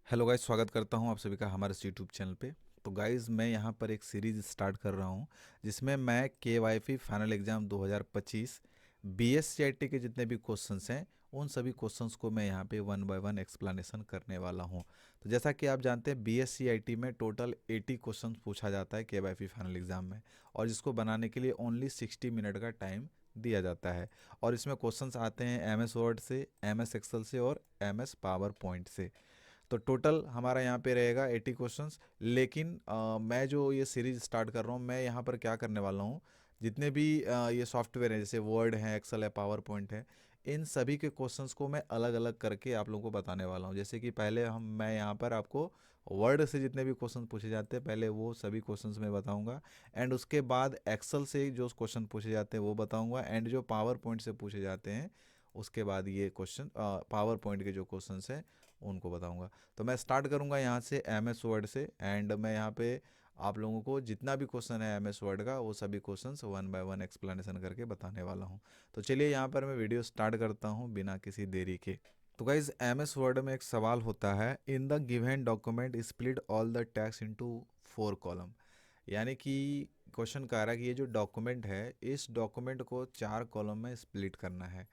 Hello guys, स्वागत करता हूं आप सभी का हमारे इस यूट्यूब चैनल पे। तो गाइस, मैं यहां पर एक सीरीज़ स्टार्ट कर रहा हूं जिसमें मैं केवाईपी फाइनल एग्ज़ाम 2025 बीएससीआईटी के जितने भी क्वेश्चंस हैं उन सभी क्वेश्चंस को मैं यहां पे वन बाय वन एक्सप्लेनेशन करने वाला हूं। तो जैसा कि आप जानते हैं, बीएससीआईटी में टोटल 80 क्वेश्चंस पूछा जाता है केवाईपी फाइनल एग्ज़ाम में, और जिसको बनाने के लिए ओनली 60 मिनट का टाइम दिया जाता है। और इसमें क्वेश्चंस आते हैं एमएस वर्ड से, एमएस एक्सेल से और एमएस पावर पॉइंट से। तो टोटल हमारा यहाँ पे रहेगा 80 क्वेश्चंस। लेकिन मैं जो ये सीरीज स्टार्ट कर रहा हूँ, मैं यहाँ पर क्या करने वाला हूँ, जितने भी ये सॉफ्टवेयर हैं जैसे वर्ड है, एक्सेल है, पावर पॉइंट है, इन सभी के क्वेश्चंस को मैं अलग अलग करके आप लोगों को बताने वाला हूँ। जैसे कि पहले मैं यहाँ पर आपको वर्ड से जितने भी क्वेश्चन पूछे जाते हैं पहले वो सभी क्वेश्चंस मैं बताऊंगा, एंड उसके बाद एक्सेल से जो क्वेश्चन पूछे जाते हैं वो बताऊंगा, एंड जो पावर पॉइंट से पूछे जाते हैं उसके बाद ये क्वेश्चन पावर पॉइंट के जो क्वेश्चंस हैं उनको बताऊंगा। तो मैं स्टार्ट करूंगा यहाँ से एम एस वर्ड से, एंड मैं यहाँ पे आप लोगों को जितना भी क्वेश्चन है एम एस वर्ड का वो सभी questions one by one explanation करके बताने वाला हूँ। तो चलिए यहाँ पर मैं वीडियो स्टार्ट करता हूँ बिना किसी देरी के। तो गाइज, एम एस वर्ड में एक सवाल होता है, in the given document split all the text into 4 column. यानी कि क्वेश्चन कह रहा है कि ये जो डॉक्यूमेंट है इस डॉक्यूमेंट को 4 कॉलम में स्प्लिट करना है।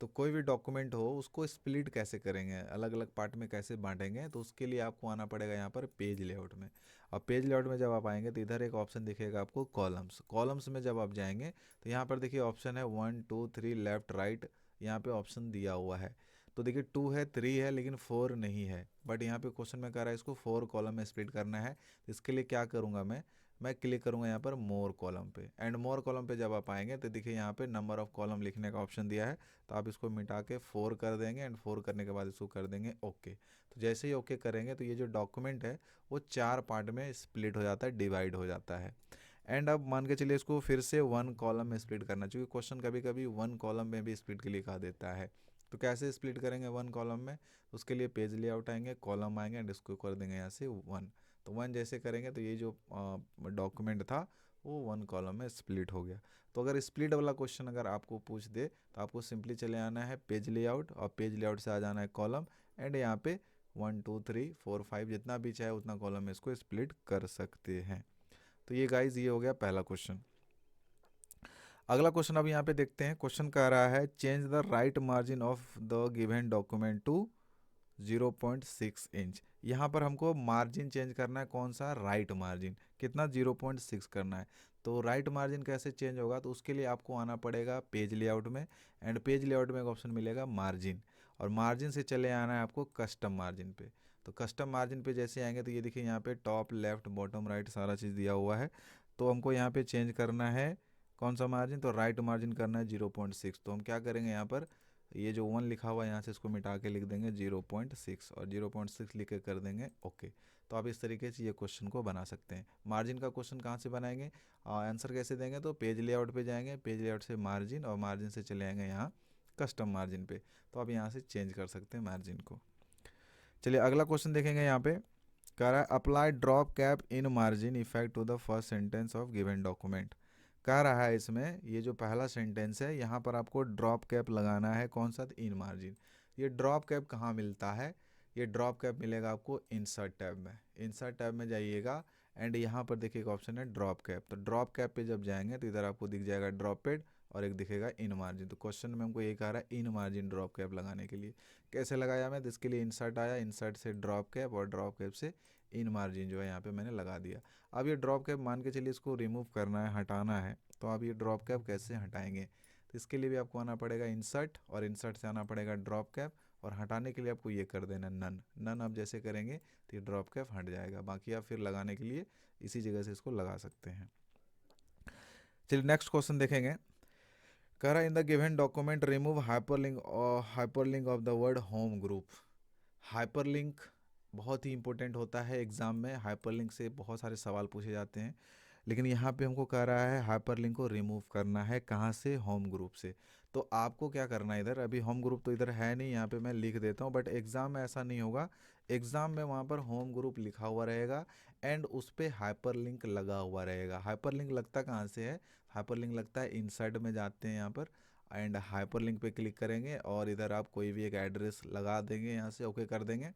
तो कोई भी डॉक्यूमेंट हो उसको स्प्लिट कैसे करेंगे, अलग अलग पार्ट में कैसे बांटेंगे, तो उसके लिए आपको आना पड़ेगा यहाँ पर पेज लेआउट में। अब पेज लेआउट में जब आप आएंगे तो इधर एक ऑप्शन दिखेगा आपको कॉलम्स। कॉलम्स में जब आप जाएंगे तो यहाँ पर देखिए ऑप्शन है 1 2 3 लेफ्ट राइट, यहाँ पे ऑप्शन दिया हुआ है। तो देखिए 2 है, 3 है, लेकिन 4 नहीं है। बट यहाँ पे क्वेश्चन में कह रहा है इसको 4 कॉलम में स्प्लिट करना है। तो इसके लिए क्या करूँगा, मैं क्लिक करूंगा यहाँ पर मोर कॉलम पे, एंड मोर कॉलम पे जब आप आएंगे तो देखिए यहाँ पे नंबर ऑफ कॉलम लिखने का ऑप्शन दिया है। तो आप इसको मिटा के 4 कर देंगे, एंड 4 करने के बाद इसको कर देंगे ओके। तो जैसे ही ओके करेंगे तो ये जो डॉक्यूमेंट है वो 4 पार्ट में स्प्लिट हो जाता है, डिवाइड हो जाता है। एंड अब मान के चलिए इसको फिर से 1 कॉलम में स्प्लिट करना, क्योंकि क्वेश्चन कभी कभी 1 कॉलम में भी स्प्लिट के लिखा देता है। तो कैसे स्प्लिट करेंगे 1 कॉलम में, उसके लिए पेज लेआउट आएंगे, कॉलम आएंगे, एंड इसको कर देंगे यहाँ से 1। तो 1 जैसे करेंगे तो ये जो डॉक्यूमेंट था वो 1 कॉलम में स्प्लिट हो गया। तो अगर स्प्लिट वाला क्वेश्चन अगर आपको पूछ दे तो आपको सिंपली चले आना है पेज लेआउट, और पेज लेआउट से आ जाना है कॉलम, एंड यहाँ पे 1 2 3 4 5 जितना भी चाहे उतना कॉलम में इसको स्प्लिट कर सकते हैं। तो ये गाइज ये हो गया पहला क्वेश्चन। अगला क्वेश्चन अब यहाँ पे देखते हैं। क्वेश्चन कह रहा है change the right margin of the given document to 0.6 inch. यहाँ पर हमको मार्जिन चेंज करना है, कौन सा, राइट मार्जिन, कितना, 0.6 करना है। तो राइट मार्जिन कैसे चेंज होगा, तो उसके लिए आपको आना पड़ेगा पेज लेआउट में, एंड पेज लेआउट में एक ऑप्शन मिलेगा मार्जिन, और मार्जिन से चले आना है आपको कस्टम मार्जिन पे। तो कस्टम मार्जिन पे जैसे आएंगे तो ये देखिए यहाँ पे टॉप लेफ्ट बॉटम राइट सारा चीज़ दिया हुआ है। तो हमको यहाँ पे चेंज करना है कौन सा मार्जिन, तो राइट मार्जिन करना है 0.6। तो हम क्या करेंगे, यहाँ पर ये जो 1 लिखा हुआ है यहाँ से इसको मिटा के लिख देंगे 0.6, और 0.6 लिख के कर देंगे ओके। तो आप इस तरीके से ये क्वेश्चन को बना सकते हैं। मार्जिन का क्वेश्चन कहाँ से बनाएंगे, आंसर कैसे देंगे, तो पेज लेआउट पे जाएंगे, पेज लेआउट से मार्जिन, और मार्जिन से चले आएंगे यहाँ कस्टम मार्जिन पे। तो आप यहाँ से चेंज कर सकते हैं मार्जिन को। चलिए अगला क्वेश्चन देखेंगे। यहाँ पे कह रहा है apply drop cap in margin effect to the first sentence of given document. कह रहा है इसमें ये जो पहला सेंटेंस है यहाँ पर आपको ड्रॉप कैप लगाना है, कौन सा, इन मार्जिन। ये ड्रॉप कैप कहाँ मिलता है, ये ड्रॉप कैप मिलेगा आपको इंसर्ट टैब में। इंसर्ट टैब में जाइएगा, एंड यहाँ पर देखिए एक ऑप्शन है ड्रॉप कैप। तो ड्रॉप कैप पे जब जाएंगे तो इधर आपको दिख जाएगा ड्रॉप पेड, और एक दिखेगा इन मार्जिन। तो क्वेश्चन में हमको ये कह रहा है इन मार्जिन ड्रॉप कैप लगाने के लिए। कैसे लगाया मैं, तो इसके लिए इंसर्ट आया, इंसर्ट से ड्रॉप कैप, और ड्रॉप कैप से इन मार्जिन जो है यहाँ पे मैंने लगा दिया। अब ये ड्रॉप कैप मान के चलिए इसको रिमूव करना है, हटाना है। तो आप ये ड्रॉप कैप कैसे हटाएंगे, तो इसके लिए भी आपको आना पड़ेगा इंसर्ट, और इंसर्ट से आना पड़ेगा ड्रॉप कैप, और हटाने के लिए आपको ये कर देना नन। नन आप जैसे करेंगे तो ये ड्रॉप कैप हट जाएगा। बाकी आप फिर लगाने के लिए इसी जगह से इसको लगा सकते हैं। चलिए नेक्स्ट क्वेश्चन देखेंगे। कह रहा है in the given document remove hyperlink of the word home group. Hyperlink बहुत ही इंपॉर्टेंट होता है एग्जाम में, हाइपरलिंक से बहुत सारे सवाल पूछे जाते हैं। लेकिन यहाँ पे हमको कह रहा है हाइपरलिंक को रिमूव करना है, कहाँ से, होम ग्रुप से। तो आपको क्या करना है, इधर अभी होम ग्रुप तो इधर है नहीं, यहाँ पे मैं लिख देता हूँ, बट एग्जाम में ऐसा नहीं होगा। एग्जाम में वहाँ पर होम ग्रुप लिखा हुआ रहेगा, एंड उस पर हाइपरलिंक लगा हुआ रहेगा। हाइपरलिंक लगता कहाँ से है, हाइपरलिंक लगता है इंसर्ट में जाते हैं यहाँ पर, एंड हाइपरलिंक पे क्लिक करेंगे, और इधर आप कोई भी एक एड्रेस लगा देंगे, यहाँ से ओके कर देंगे।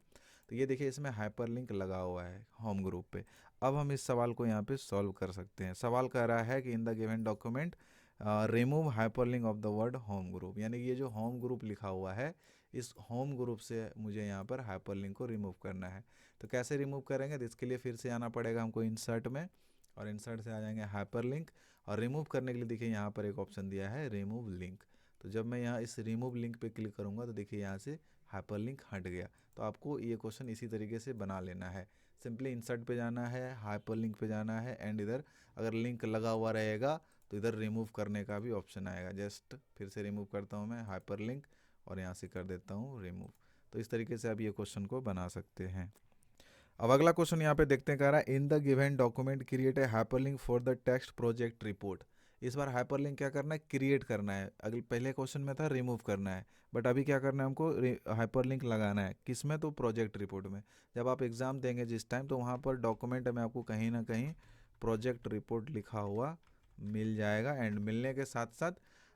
तो ये देखिए इसमें हाइपरलिंक लगा हुआ है होम ग्रुप पे। अब हम इस सवाल को यहाँ पे सॉल्व कर सकते हैं। सवाल कह रहा है कि in the given document remove hyperlink of the word home group, यानी कि ये जो होम ग्रुप लिखा हुआ है इस होम ग्रुप से मुझे यहाँ पर हाइपरलिंक को रिमूव करना है। तो कैसे रिमूव करेंगे, तो इसके लिए फिर से आना पड़ेगा हमको इंसर्ट में, और इंसर्ट से आ जाएंगे हाइपरलिंक, और रिमूव करने के लिए देखिए यहाँ पर एक ऑप्शन दिया है रिमूव लिंक। तो जब मैं यहाँ इस रिमूव लिंक पे क्लिक करूँगा तो देखिए यहाँ से हाइपरलिंक हट गया। तो आपको ये क्वेश्चन इसी तरीके से बना लेना है। सिंपली इंसर्ट पे जाना है, हाइपरलिंक पे जाना है, एंड इधर अगर लिंक लगा हुआ रहेगा तो इधर रिमूव करने का भी ऑप्शन आएगा। जस्ट फिर से रिमूव करता हूँ मैं हाइपरलिंक, और यहाँ से कर देता हूँ रिमूव। तो इस तरीके से आप ये क्वेश्चन को बना सकते हैं। अब अगला क्वेश्चन यहाँ पे देखते हैं, कह रहा है in the given document create a hyperlink for the text project report. इस बार हाइपरलिंक क्या करना है, क्रिएट करना है। अगले पहले क्वेश्चन में था रिमूव करना है, बट अभी क्या करना है हमको, हाइपरलिंक लगाना है। किस में, तो प्रोजेक्ट रिपोर्ट में। जब आप एग्जाम देंगे जिस टाइम, तो वहाँ पर डॉक्यूमेंट में आपको कहीं ना कहीं प्रोजेक्ट रिपोर्ट लिखा हुआ मिल जाएगा, एंड मिलने के साथ साथ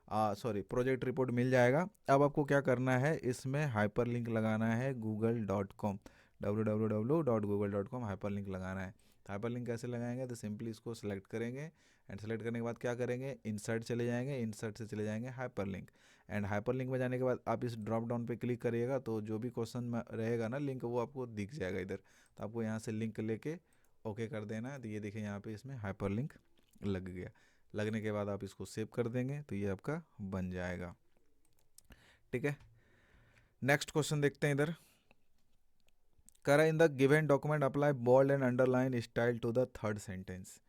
प्रोजेक्ट रिपोर्ट मिल जाएगा। अब आपको क्या करना है, इसमें हाइपरलिंक लगाना है google.com, www.google.com हाइपरलिंक लगाना है। तो हाइपरलिंक कैसे लगाएंगे, तो सिंपली इसको सेलेक्ट करेंगे, एंड सेलेक्ट करने के बाद क्या करेंगे, इंसर्ट चले जाएंगे, इंसर्ट से चले जाएंगे हाइपरलिंक, एंड हाइपरलिंक में जाने के बाद आप इस ड्रॉप डाउन पे क्लिक करिएगा, तो जो भी क्वेश्चन में रहेगा ना लिंक, वो आपको दिख जाएगा इधर। तो आपको यहाँ से लिंक लेके ओके कर देना है। तो ये देखिए यहाँ पे इसमें हाइपरलिंक लग गया। लगने के बाद आप इसको सेव कर देंगे तो ये आपका बन जाएगा। ठीक है, नेक्स्ट क्वेश्चन देखते हैं इधर। करा in the given document apply bold and underline style to the third sentence.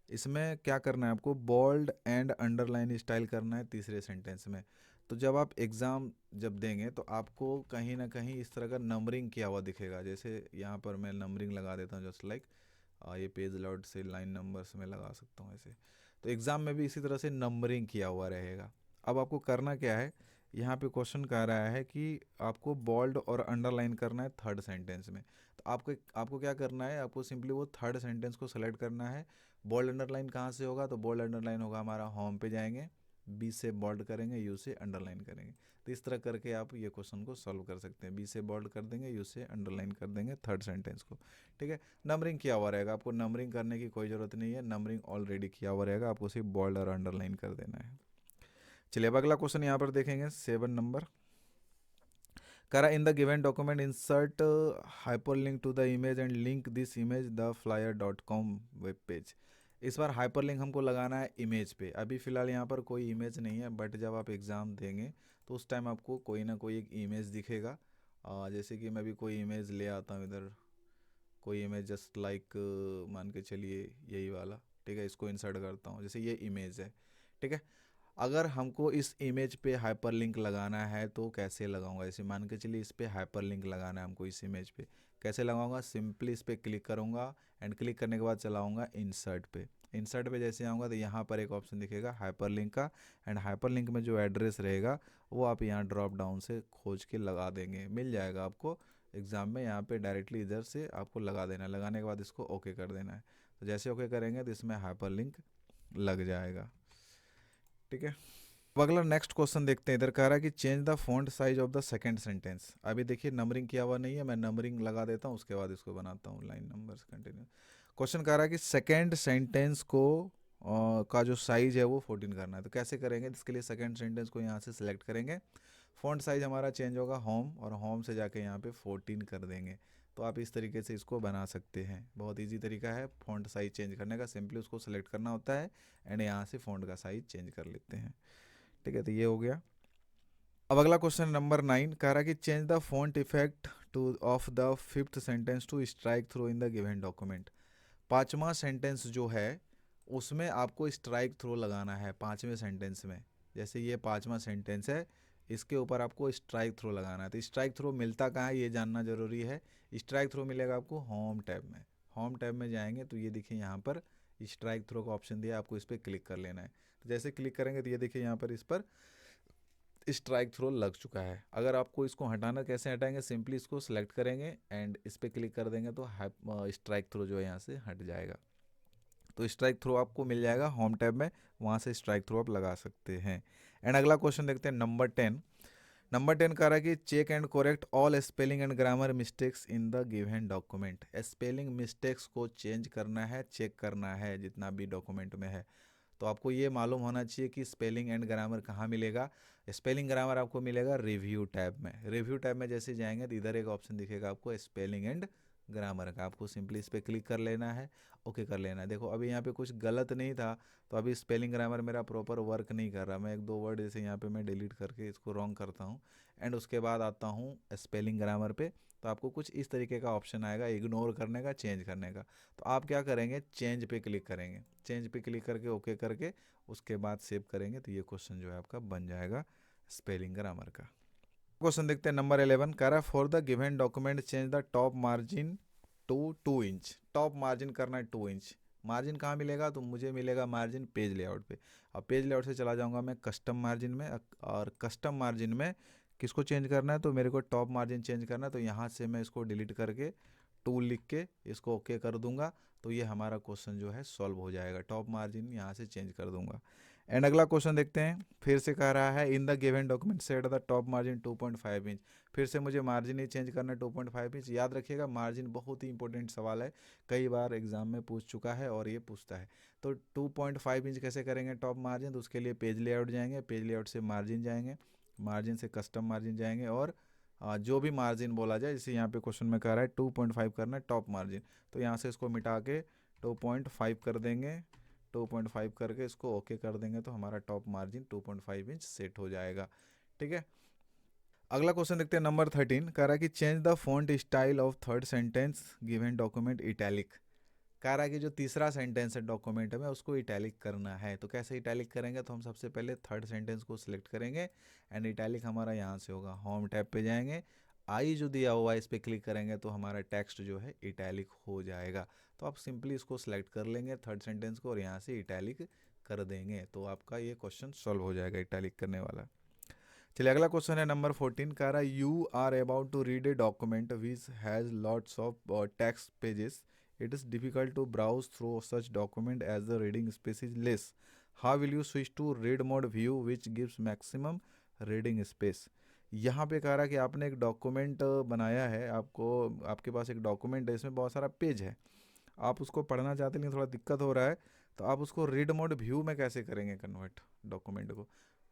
इसमें क्या करना है आपको, बोल्ड एंड अंडरलाइन स्टाइल करना है तीसरे सेंटेंस में। तो जब आप एग्ज़ाम जब देंगे तो आपको कहीं ना कहीं इस तरह का नंबरिंग किया हुआ दिखेगा। जैसे यहाँ पर मैं नंबरिंग लगा देता हूँ, जस्ट लाइक ये पेज लॉट से लाइन नंबर्स में लगा सकता हूँ ऐसे। तो एग्ज़ाम में भी इसी तरह से नंबरिंग किया हुआ रहेगा। अब आपको करना क्या है, यहाँ पे क्वेश्चन कह रहा है कि आपको बोल्ड और अंडरलाइन करना है थर्ड सेंटेंस में। तो आपको क्या करना है, आपको सिंपली वो थर्ड सेंटेंस को सेलेक्ट करना है। बोल्ड अंडरलाइन कहाँ से होगा, तो बोल्ड अंडरलाइन होगा हमारा होम पे जाएंगे, बी से बोल्ड करेंगे, यू से अंडरलाइन करेंगे। तो इस तरह करके आप ये क्वेश्चन को सॉल्व कर सकते हैं। बी से बोल्ड कर देंगे, यू से अंडरलाइन कर देंगे थर्ड सेंटेंस को। ठीक है, नंबरिंग किया हुआ रहेगा, आपको नंबरिंग करने की कोई ज़रूरत नहीं है, नंबरिंग ऑलरेडी किया हुआ रहेगा, आपको सिर्फ बोल्ड और अंडरलाइन कर देना है। चलिए अब अगला क्वेश्चन यहाँ पर देखेंगे 7 नंबर। करा in the given document insert hyperlink to the image and link this image the flyer.com web page. इस बार हाइपरलिंक हमको लगाना है इमेज पे। अभी फ़िलहाल यहाँ पर कोई इमेज नहीं है, बट जब आप एग्ज़ाम देंगे तो उस टाइम आपको कोई ना कोई एक इमेज दिखेगा। जैसे कि मैं भी कोई इमेज ले आता हूँ इधर, कोई इमेज जस्ट लाइक मान के चलिए यही वाला। ठीक है, इसको इंसर्ट करता हूँ, जैसे ये इमेज है। ठीक है, अगर हमको इस इमेज पे हाइपरलिंक लगाना है तो कैसे लगाऊंगा, जैसे मान के चलिए इस पे हाइपरलिंक लगाना है हमको इस इमेज पे, कैसे लगाऊंगा, सिंपली इस पे क्लिक करूंगा, एंड क्लिक करने के बाद चलाऊंगा इंसर्ट पे। इंसर्ट पे जैसे आऊँगा तो यहाँ पर एक ऑप्शन दिखेगा हाइपरलिंक का, एंड हाइपरलिंक में जो एड्रेस रहेगा वो आप यहाँ ड्रॉप डाउन से खोज के लगा देंगे, मिल जाएगा आपको एग्ज़ाम में। यहाँ पे डायरेक्टली इधर से आपको लगा देना है, लगाने के बाद इसको ओके कर देना है। तो जैसे ओके करेंगे तो इसमें हाइपरलिंक लग जाएगा। ठीक है, अब अगला नेक्स्ट क्वेश्चन देखते हैं। इधर कह रहा है कि change the font size of the second sentence. अभी देखिए नंबरिंग किया हुआ नहीं है, मैं नंबरिंग लगा देता हूँ, उसके बाद इसको बनाता हूँ लाइन नंबर्स कंटिन्यू। क्वेश्चन कह रहा है कि सेकंड सेंटेंस को का जो साइज है वो 14 करना है। तो कैसे करेंगे, इसके लिए सेकंड सेंटेंस को यहाँ से सिलेक्ट करेंगे, फॉन्ट साइज हमारा चेंज होगा होम, और होम से जाके यहाँ पे 14 कर देंगे। तो आप इस तरीके से इसको बना सकते हैं। बहुत इजी तरीका है फॉन्ट साइज चेंज करने का, सिंपली उसको सेलेक्ट करना होता है, एंड यहाँ से फॉन्ट का साइज चेंज कर लेते हैं। ठीक है, तो ये हो गया। अब अगला क्वेश्चन नंबर 9 कह रहा है कि change the font effect to of the fifth sentence to strike through in the given document. पांचवा सेंटेंस जो है उसमें आपको स्ट्राइक थ्रो लगाना है पांचवें सेंटेंस में। जैसे ये पांचवा सेंटेंस है, इसके ऊपर आपको स्ट्राइक थ्रो लगाना है। तो स्ट्राइक थ्रो मिलता कहाँ है ये जानना जरूरी है। स्ट्राइक थ्रो मिलेगा आपको होम टैब में। होम टैब में जाएंगे तो ये देखिए यहाँ पर स्ट्राइक थ्रो का ऑप्शन दिया, आपको इस पर क्लिक कर लेना है। तो जैसे क्लिक करेंगे तो ये देखिए यहाँ पर इस पर स्ट्राइक थ्रो लग चुका है। अगर आपको इसको हटाना, कैसे हटाएंगे, सिंपली इसको सेलेक्ट करेंगे एंड इस पर क्लिक कर देंगे तो स्ट्राइक थ्रो जो है यहाँ से हट जाएगा। तो स्ट्राइक थ्रो आपको मिल जाएगा होम टैब में, वहाँ से स्ट्राइक थ्रो आप लगा सकते हैं। एंड अगला क्वेश्चन देखते हैं नंबर 10। नंबर 10 कह रहा है कि check and correct all spelling and grammar mistakes in the given document. Spelling mistakes को चेंज करना है, चेक करना है जितना भी डॉक्यूमेंट में है। तो आपको ये मालूम होना चाहिए कि स्पेलिंग एंड ग्रामर कहाँ मिलेगा। स्पेलिंग ग्रामर आपको मिलेगा रिव्यू टैब में। रिव्यू टैब में जैसे जाएंगे तो इधर एक ऑप्शन दिखेगा आपको स्पेलिंग एंड ग्रामर का, आपको सिंपली इस पर क्लिक कर लेना है, ओके कर लेना है। देखो अभी यहाँ पे कुछ गलत नहीं था, तो अभी स्पेलिंग ग्रामर मेरा प्रॉपर वर्क नहीं कर रहा। मैं एक दो वर्ड जैसे यहाँ पे मैं डिलीट करके इसको रॉन्ग करता हूँ एंड उसके बाद आता हूँ स्पेलिंग ग्रामर पे, तो आपको कुछ इस तरीके का ऑप्शन आएगा इग्नोर करने का, चेंज करने का। तो आप क्या करेंगे, चेंज पे क्लिक करेंगे, चेंज पे क्लिक करके ओके करके उसके बाद सेव करेंगे, तो ये क्वेश्चन जो है आपका बन जाएगा स्पेलिंग ग्रामर का। क्वेश्चन देखते हैं नंबर 11 कह रहा है for the given document change the top margin to 2 inch. Top margin करना है 2 इंच। मार्जिन कहाँ मिलेगा, तो मुझे मिलेगा मार्जिन पेज लेआउट पे। अब पेज लेआउट से चला जाऊंगा मैं कस्टम मार्जिन में, और कस्टम मार्जिन में किसको चेंज करना है, तो मेरे को टॉप मार्जिन चेंज करना है। तो यहाँ से मैं इसको डिलीट करके टूल लिख के इसको ओके कर दूंगा, तो ये हमारा क्वेश्चन जो है सॉल्व हो जाएगा। टॉप मार्जिन यहाँ से चेंज कर दूंगा। एंड अगला क्वेश्चन देखते हैं, फिर से कह रहा है in the given document set the top margin 2.5 inch. फिर से मुझे मार्जिन ही चेंज करना है 2.5 इंच। याद रखिएगा मार्जिन बहुत ही इंपॉर्टेंट सवाल है, कई बार एग्जाम में पूछ चुका है और ये पूछता है। तो 2.5 इंच कैसे करेंगे टॉप मार्जिन, तो उसके लिए पेज लेआउट जाएंगे, पेज लेआउट से मार्जिन जाएंगे, मार्जिन से कस्टम मार्जिन जाएंगे, और जो भी मार्जिन बोला जाए, जैसे यहाँ पे क्वेश्चन में कह रहा है 2.5 करना है टॉप मार्जिन, तो यहाँ से इसको मिटा के 2.5 कर देंगे। 2.5 करके इसको ओके कर देंगे, तो हमारा टॉप मार्जिन 2.5 इंच सेट हो जाएगा। ठीक है, अगला क्वेश्चन देखते हैं नंबर 13 कह रहा है कि change the font style of third sentence given document italic. कह रहा है कि जो तीसरा सेंटेंस है डॉक्यूमेंट में उसको इटैलिक करना है। तो कैसे इटैलिक करेंगे, तो हम सबसे पहले थर्ड सेंटेंस को सिलेक्ट करेंगे एंड इटैलिक हमारा यहाँ से होगा। होम टैब पे जाएंगे, आई जो दिया हुआ है इस पर क्लिक करेंगे तो हमारा टेक्स्ट जो है इटैलिक हो जाएगा। तो आप सिंपली इसको सिलेक्ट कर लेंगे थर्ड सेंटेंस को और यहाँ से इटैलिक कर देंगे, तो आपका ये क्वेश्चन सॉल्व हो जाएगा इटैलिक करने वाला। चलिए अगला क्वेश्चन है नंबर 14 कह रहा है you are about to read a document which has lots of text pages. It is difficult to browse through such document as the reading space is less. How will you switch to read mode view which gives maximum reading space. यहाँ पे कह रहा है कि आपने एक document बनाया है, आपको आपके पास एक डॉक्यूमेंट है, इसमें बहुत सारा पेज है, आप उसको पढ़ना चाहते हैं लेकिन थोड़ा दिक्कत हो रहा है, तो आप उसको रीड मोड व्यू में कैसे करेंगे कन्वर्ट डॉक्यूमेंट को।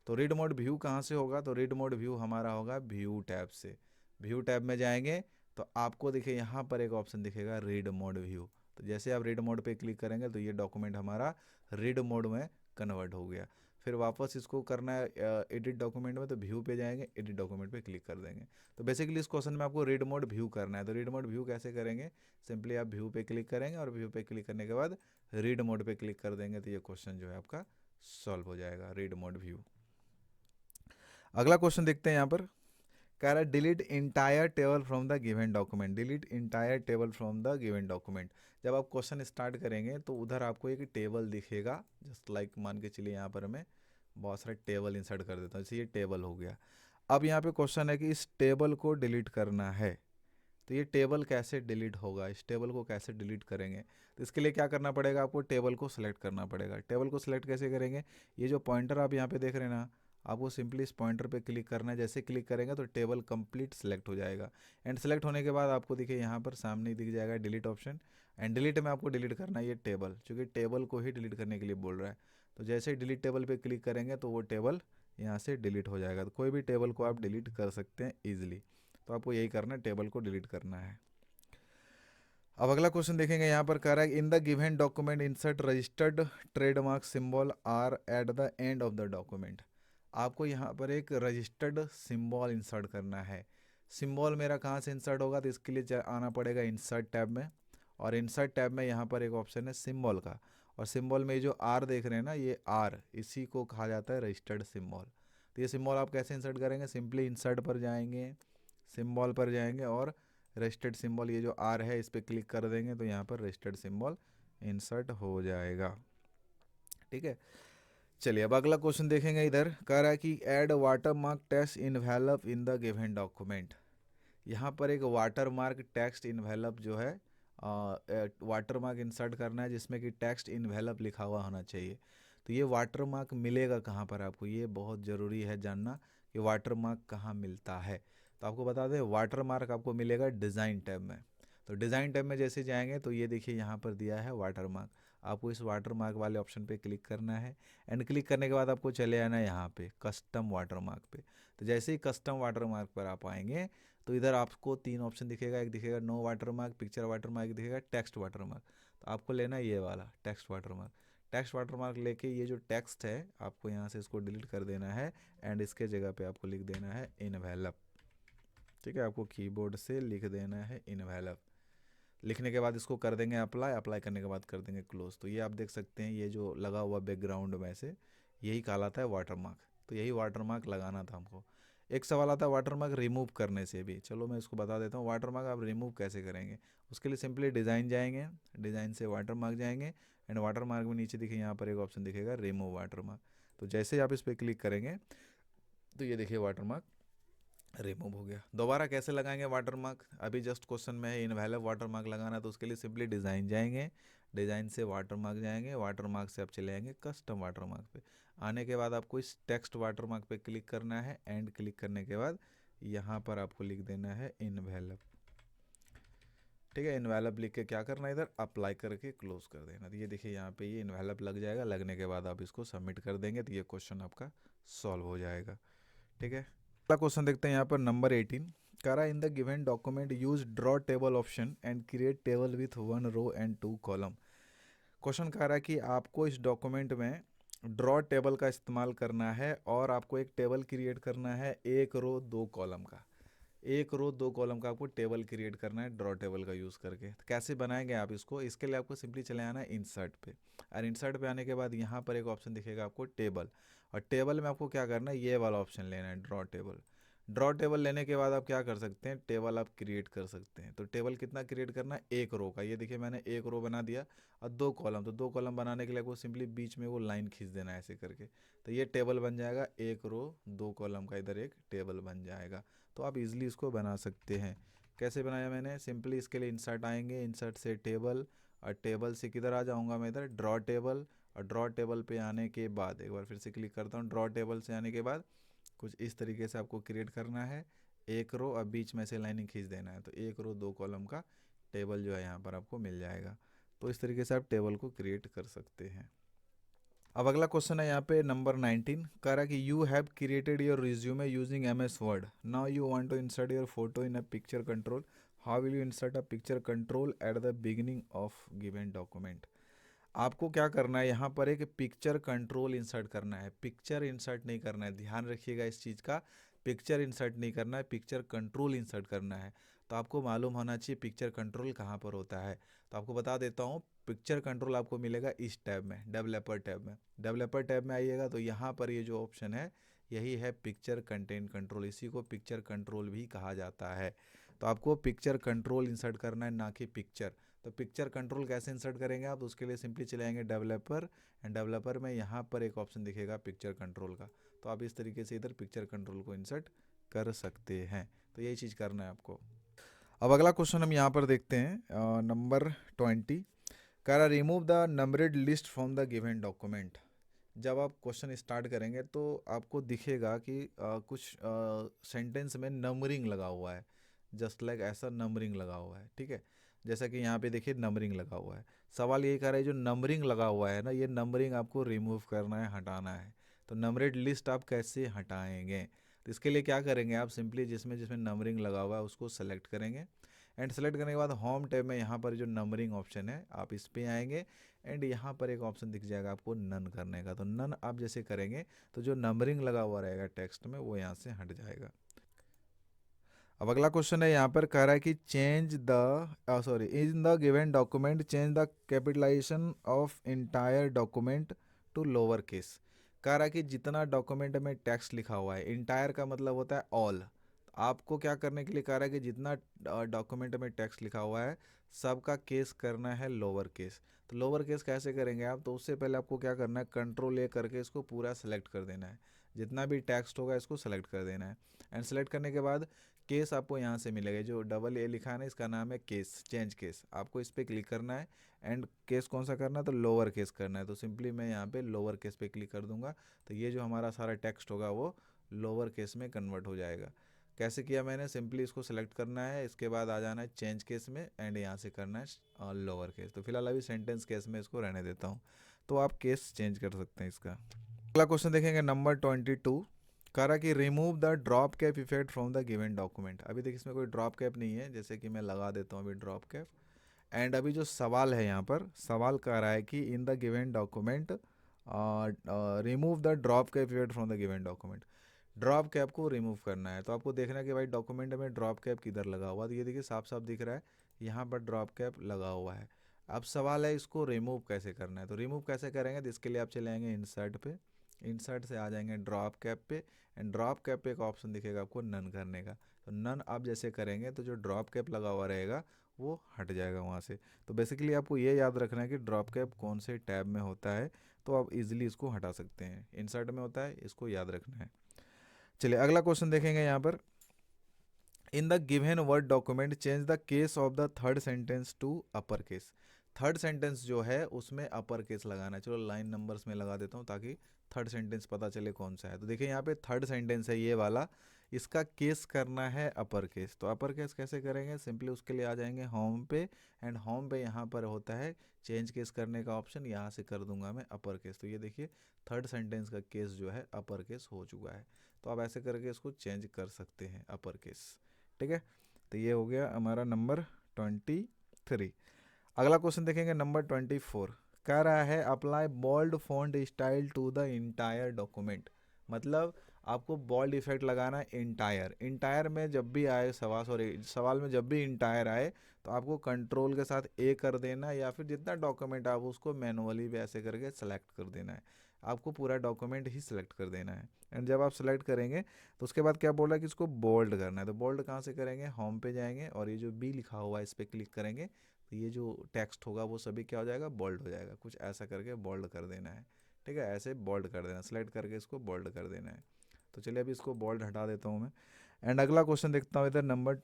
तो रीड मोड व्यू कहाँ से होगा, तो रीड मोड व्यू हमारा होगा व्यू टैब से। व्यू टैब में जाएंगे तो आपको देखिए यहाँ पर एक ऑप्शन दिखेगा रीड मोड व्यू। तो जैसे आप रीड मोड पे क्लिक करेंगे तो ये डॉक्यूमेंट हमारा रीड मोड में कन्वर्ट हो गया। फिर वापस इसको करना है एडिट डॉक्यूमेंट में, तो व्यू पे जाएंगे, एडिट डॉक्यूमेंट पे क्लिक कर देंगे। तो बेसिकली इस क्वेश्चन में आपको रीड मोड व्यू करना है। तो रीड मोड व्यू कैसे करेंगे, सिंपली आप व्यू पे क्लिक करेंगे और व्यू पे क्लिक करने के बाद रीड मोड पे क्लिक कर देंगे, तो ये क्वेश्चन जो है आपका सॉल्व हो जाएगा रीड मोड व्यू। अगला क्वेश्चन देखते हैं यहाँ पर, कह रहा है delete entire table from the given document. Delete entire table from the given document. जब आप क्वेश्चन स्टार्ट करेंगे तो उधर आपको एक टेबल दिखेगा, जस्ट लाइक मान के चलिए यहाँ पर मैं बहुत सारे टेबल इंसर्ट कर देता हूँ, जैसे ये टेबल हो गया। अब यहाँ पे क्वेश्चन है कि इस टेबल को डिलीट करना है, तो ये टेबल कैसे डिलीट होगा, इस टेबल को कैसे डिलीट करेंगे। तो इसके लिए क्या करना पड़ेगा, आपको टेबल को सिलेक्ट करना पड़ेगा। टेबल को सिलेक्ट कैसे करेंगे, ये जो पॉइंटर आप यहाँ पे देख रहे हैं ना, आपको सिंपली इस पॉइंटर पे क्लिक करना है। जैसे क्लिक करेंगे तो टेबल कंप्लीट सेलेक्ट हो जाएगा। एंड सेलेक्ट होने के बाद आपको देखिए यहाँ पर सामने दिख जाएगा डिलीट ऑप्शन। एंड डिलीट में आपको डिलीट करना है ये टेबल, क्योंकि टेबल को ही डिलीट करने के लिए बोल रहा है। तो जैसे ही डिलीट टेबल पे क्लिक करेंगे तो वो टेबल यहाँ से डिलीट हो जाएगा। तो कोई भी टेबल को आप डिलीट कर सकते हैं ईजिली। तो आपको यही करना है, टेबल को डिलीट करना है। अब अगला क्वेश्चन देखेंगे, यहाँ पर कह रहा है in the given document insert registered trademark symbol R at the end of the document. आपको यहाँ पर एक रजिस्टर्ड सिंबल इंसर्ट करना है। सिंबल मेरा कहाँ से इंसर्ट होगा, तो इसके लिए आना पड़ेगा इंसर्ट टैब में, और इंसर्ट टैब में यहाँ पर एक ऑप्शन है सिंबल का, और सिंबल में जो आर देख रहे हैं ना, ये आर, इसी को कहा जाता है रजिस्टर्ड सिंबल। तो ये सिंबल आप कैसे इंसर्ट करेंगे, सिंपली इंसर्ट पर जाएंगे, सिंबल पर जाएंगे और रजिस्टर्ड सिंबल ये जो आर है इस पर क्लिक कर देंगे, तो यहाँ पर रजिस्टर्ड सिंबल इंसर्ट हो जाएगा। ठीक है, चलिए अब अगला क्वेश्चन देखेंगे। इधर कह रहा है कि add water mark text envelope in the given document. यहाँ पर एक वाटर मार्क टेक्स्ट इनवेलप जो है वाटर मार्क इंसर्ट करना है, जिसमें कि टेक्स्ट इनवेलप लिखा हुआ होना चाहिए। तो ये वाटर मार्क मिलेगा कहाँ पर आपको, ये बहुत ज़रूरी है जानना ये वाटर मार्क कहाँ मिलता है। तो आपको बता दें वाटर मार्क आपको मिलेगा डिज़ाइन टैब में। तो डिज़ाइन टैब में जैसे जाएंगे तो ये देखिए यहाँ पर दिया है वाटर मार्क। आपको इस वाटर मार्क वाले ऑप्शन पे क्लिक करना है एंड क्लिक करने के बाद आपको चले आना है यहाँ पे कस्टम वाटर मार्क पे। तो जैसे ही कस्टम वाटर मार्क पर आप आएंगे तो इधर आपको 3 ऑप्शन दिखेगा, एक दिखेगा no watermark, picture watermark, दिखेगा टेक्स्ट वाटर मार्क। तो आपको लेना है ये वाला text watermark. Text watermark लेके ये जो टेक्स्ट है आपको यहाँ से इसको डिलीट कर देना है एंड इसके जगह पे आपको लिख देना है इनवेलप। ठीक है, आपको कीबोर्ड से लिख देना है इनवेलप। लिखने के बाद इसको कर देंगे अप्लाई, अप्लाई करने के बाद कर देंगे क्लोज। तो ये आप देख सकते हैं ये जो लगा हुआ बैकग्राउंड में से यही कहलाता है वाटर मार्क। तो यही वाटर मार्क लगाना था हमको। एक सवाल आता है वाटर मार्क रिमूव करने से भी, चलो मैं इसको बता देता हूँ वाटर मार्क आप रिमूव कैसे करेंगे। उसके लिए सिंपली डिज़ाइन जाएंगे, डिज़ाइन से वाटर मार्क जाएंगे एंड वाटर मार्क में नीचे देखिए यहाँ पर एक ऑप्शन दिखेगा रिमूव वाटर मार्क। तो जैसे ही आप इस पर क्लिक करेंगे तो ये देखिए वाटर मार्क रिमूव हो गया। दोबारा कैसे लगाएंगे वाटर मार्क, अभी जस्ट क्वेश्चन में है इनवैलिड वाटर मार्क लगाना। तो उसके लिए सिंपली डिज़ाइन जाएंगे, डिज़ाइन से वाटर मार्क जाएंगे, वाटर मार्क से आप चले जाएंगे कस्टम वाटर मार्क पे। आने के बाद आपको इस टेक्स्ट वाटर मार्क पे क्लिक करना है एंड क्लिक करने के बाद यहाँ पर आपको लिख देना है इनवैलिड। ठीक है, इनवैलिड लिख के क्या करना है इधर अप्लाई करके क्लोज कर देना। तो ये देखिए यहाँ पे ये इनवैलिड लग जाएगा, लगने के बाद आप इसको सबमिट कर देंगे तो ये क्वेश्चन आपका सॉल्व हो जाएगा। ठीक है, अगला क्वेश्चन देखते हैं यहाँ पर नंबर 18। कह रहा है in the given document use draw table option and create table with 1 row and 2 column. Question कह रहा है कि आपको इस डॉक्यूमेंट में ड्रॉ टेबल का इस्तेमाल करना है और आपको एक टेबल क्रिएट करना है 1 रो 2 कॉलम का। 1 रो 2 कॉलम का आपको टेबल क्रिएट करना है ड्रॉ टेबल का यूज़ करके। तो कैसे बनाएंगे आप इसको, इसके लिए आपको सिंपली चले आना है इंसर्ट पे। और इंसर्ट पे आने के बाद यहाँ पर एक ऑप्शन दिखेगा आपको टेबल, और टेबल में आपको क्या करना है ये वाला ऑप्शन लेना है ड्रॉ टेबल। ड्रॉ टेबल लेने के बाद आप क्या कर सकते हैं टेबल आप क्रिएट कर सकते हैं। तो टेबल कितना क्रिएट करना है 1 रो का, ये देखिए मैंने 1 रो बना दिया। और 2 कॉलम, तो 2 कॉलम बनाने के लिए आपको सिंपली बीच में वो लाइन खींच देना है ऐसे करके। तो ये टेबल बन जाएगा 1 रो 2 कॉलम का, इधर एक टेबल बन जाएगा। तो आप इजीली इसको बना सकते हैं। कैसे बनाया मैंने, सिंपली इसके लिए इंसर्ट आएंगे, इंसर्ट से टेबल, और टेबल से किधर आ जाऊंगा मैं इधर ड्रॉ टेबल। और ड्रॉ टेबल पे आने के बाद एक बार फिर से क्लिक करता हूँ, ड्रॉ टेबल से आने के बाद कुछ इस तरीके से आपको क्रिएट करना है 1 रो, अब बीच में से लाइनिंग खींच देना है। तो 1 रो 2 कॉलम का टेबल जो है यहाँ पर आपको मिल जाएगा। तो इस तरीके से आप टेबल को क्रिएट कर सकते हैं। अब अगला क्वेश्चन है यहाँ पे नंबर 19। कह रहा है कि you have created your resume using MS word, now you want to insert your photo in a picture control, how will you insert a picture control at the beginning of given document. आपको क्या करना है यहाँ पर एक picture control insert करना है, picture insert नहीं करना है, ध्यान रखिएगा इस चीज़ का। पिक्चर इंसर्ट नहीं करना है, पिक्चर कंट्रोल इंसर्ट करना है। तो आपको मालूम होना चाहिए पिक्चर कंट्रोल कहाँ पर होता है। तो आपको बता देता हूँ, पिक्चर कंट्रोल आपको मिलेगा इस टैब में, डेवलपर टैब में। डेवलपर टैब में आइएगा तो यहाँ पर ये जो ऑप्शन है यही है पिक्चर कंटेंट कंट्रोल, इसी को पिक्चर कंट्रोल भी कहा जाता है। तो आपको पिक्चर कंट्रोल इंसर्ट करना है, ना कि पिक्चर। तो पिक्चर कंट्रोल कैसे इंसर्ट करेंगे आप, उसके लिए सिंपली चले आएंगे डेवलपर, एंड डेवलपर में यहाँ पर एक ऑप्शन दिखेगा पिक्चर कंट्रोल का। तो आप इस तरीके से इधर पिक्चर कंट्रोल को इंसर्ट कर सकते हैं। तो यही चीज़ करना है आपको। अब अगला क्वेश्चन हम यहाँ पर देखते हैं नंबर 20। कह रहा remove the numbered list from the given document. जब आप क्वेश्चन स्टार्ट करेंगे तो आपको दिखेगा कि कुछ सेंटेंस में नंबरिंग लगा हुआ है, जस्ट लाइक ऐसा नंबरिंग लगा हुआ है। ठीक है, जैसा कि यहाँ पे देखिए नंबरिंग लगा हुआ है। सवाल यही कर रहा है जो नंबरिंग लगा हुआ है ना, ये नंबरिंग आपको रिमूव करना है, हटाना है। तो नंबरेड लिस्ट आप कैसे हटाएंगे, तो इसके लिए क्या करेंगे आप सिंपली जिसमें जिसमें नंबरिंग लगा हुआ है उसको सेलेक्ट करेंगे एंड सेलेक्ट करने के बाद होम टैब में यहाँ पर जो नंबरिंग ऑप्शन है आप इस पे आएंगे एंड यहाँ पर एक ऑप्शन दिख जाएगा आपको नन करने का। तो नन आप जैसे करेंगे तो जो नंबरिंग लगा हुआ रहेगा टेक्स्ट में वो यहाँ से हट जाएगा। अब अगला क्वेश्चन है यहाँ पर कह रहा है कि change the sorry in the given document change the capitalisation of entire document to lower case. कह रहा है कि जितना डॉक्यूमेंट में टेक्स्ट लिखा हुआ है, इंटायर का मतलब होता है ऑल। आपको क्या करने के लिए कह रहा है कि जितना डॉक्यूमेंट में टेक्स्ट लिखा हुआ है सबका केस करना है लोअर केस। तो लोअर केस कैसे करेंगे आप, तो उससे पहले आपको क्या करना है कंट्रोल ए करके इसको पूरा सेलेक्ट कर देना है, जितना भी टेक्स्ट होगा इसको सेलेक्ट कर देना है। एंड सेलेक्ट करने के बाद केस आपको यहाँ से मिलेगा, जो डबल ए लिखा है ना इसका नाम है केस, चेंज केस। आपको इस पर क्लिक करना है एंड केस कौन सा करना है, तो लोअर केस करना है। तो सिंपली मैं यहाँ पे लोअर केस पे क्लिक कर दूंगा तो ये जो हमारा सारा टेक्स्ट होगा वो लोअर केस में कन्वर्ट हो जाएगा। कैसे किया मैंने, सिंपली इसको सेलेक्ट करना है, इसके बाद आ जाना है चेंज केस में एंड यहाँ से करना है लोअर केस। तो फिलहाल अभी सेंटेंस केस में इसको रहने देता हूँ, तो आप केस चेंज कर सकते हैं इसका। अगला क्वेश्चन देखेंगे नंबर 22, कह रहा कि remove the drop cap effect from the given document. अभी देखिए इसमें कोई ड्रॉप कैप नहीं है, जैसे कि मैं लगा देता हूँ अभी ड्रॉप कैप। एंड अभी जो सवाल है यहाँ पर, सवाल कह रहा है कि in the given document remove the drop cap effect from the given document. Drop cap को रिमूव करना है, तो आपको देखना है कि भाई डॉक्यूमेंट में ड्रॉप कैप किधर लगा हुआ, तो ये देखिए साफ साफ दिख रहा है यहाँ पर ड्रॉप कैप लगा हुआ है। अब सवाल है इसको रिमूव कैसे करना है, तो रिमूव कैसे करेंगे, तो इसके लिए आप चले आएंगे इंसर्ट पे, इंसर्ट से आ जाएंगे ड्रॉप कैप पे, एंड ड्रॉप कैप पे एक ऑप्शन दिखेगा आपको नन करने का। तो नन आप जैसे करेंगे तो जो ड्रॉप कैप लगा हुआ रहेगा वो हट जाएगा वहाँ से। तो बेसिकली आपको ये याद रखना है कि ड्रॉप कैप कौन से टैब में होता है, तो आप इजीली इसको हटा सकते हैं। इंसर्ट में होता है, इसको याद रखना है। चलिए अगला क्वेश्चन देखेंगे यहाँ पर, in the given word document change the case of the third sentence to upper case. Third sentence जो है उसमें अपर केस लगाना है। चलो लाइन नंबर्स में लगा देता हूँ ताकि थर्ड सेंटेंस पता चले कौन सा है। तो देखिए यहाँ पे थर्ड सेंटेंस है ये वाला, इसका केस करना है अपर केस। तो अपर केस कैसे करेंगे, सिंपली उसके लिए आ जाएंगे होम पे, एंड होम पे यहाँ पर होता है चेंज केस करने का ऑप्शन, यहाँ से कर दूंगा मैं अपर केस। तो ये देखिए थर्ड सेंटेंस का केस जो है अपर केस हो चुका है। तो आप ऐसे करके इसको चेंज कर सकते हैं अपर केस, ठीक है। तो ये हो गया हमारा नंबर 23। अगला क्वेश्चन देखेंगे नंबर 24, कह रहा है apply bold font style to the entire document. मतलब आपको बोल्ड इफेक्ट लगाना है इंटायर। इंटायर में जब भी आए सवाल, सॉरी सवाल में जब भी इंटायर आए तो आपको कंट्रोल के साथ ए कर देना है, या फिर जितना डॉक्यूमेंट आप उसको मैनुअली भी ऐसे करके सेलेक्ट कर देना है। आपको पूरा डॉक्यूमेंट ही सिलेक्ट कर देना है। एंड जब आप सेलेक्ट करेंगे तो उसके बाद क्या बोल रहा है कि इसको बोल्ड करना है। तो बोल्ड कहाँ से करेंगे, होम पे जाएंगे और ये जो बी लिखा हुआ है इस पर क्लिक करेंगे, तो ये जो टेक्स्ट होगा वो सभी क्या हो जाएगा, बोल्ड हो जाएगा। कुछ ऐसा करके बोल्ड कर देना है, ठीक है, ऐसे बोल्ड कर देना, सेलेक्ट करके इसको बोल्ड कर देना है। तो चलिए अभी इसको बोल्ड हटा देता हूँ मैं। एंड अगला क्वेश्चन देखता हूँ इधर नंबर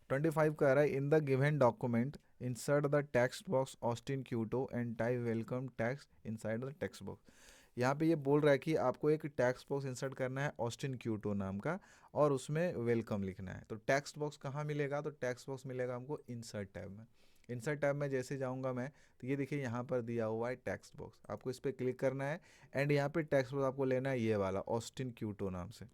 25 कह रहा है in the given document insert the text box Austin Quito and type welcome text inside the text box. यहाँ पे ये बोल रहा है कि आपको एक टेक्स्ट बॉक्स इंसर्ट करना है ऑस्टिन क्यूटो नाम का, और उसमें वेलकम लिखना है। तो टेक्स्ट बॉक्स कहाँ मिलेगा, तो टेक्स्ट बॉक्स मिलेगा हमको इंसर्ट टैब में। इंसर्ट टैब में जैसे जाऊँगा मैं, तो ये देखिए यहाँ पर दिया हुआ है टेक्स्ट बॉक्स, आपको इस पर क्लिक करना है। एंड यहाँ पे टेक्स्ट बॉक्स आपको लेना है ये वाला ऑस्टिन क्यूटो नाम से।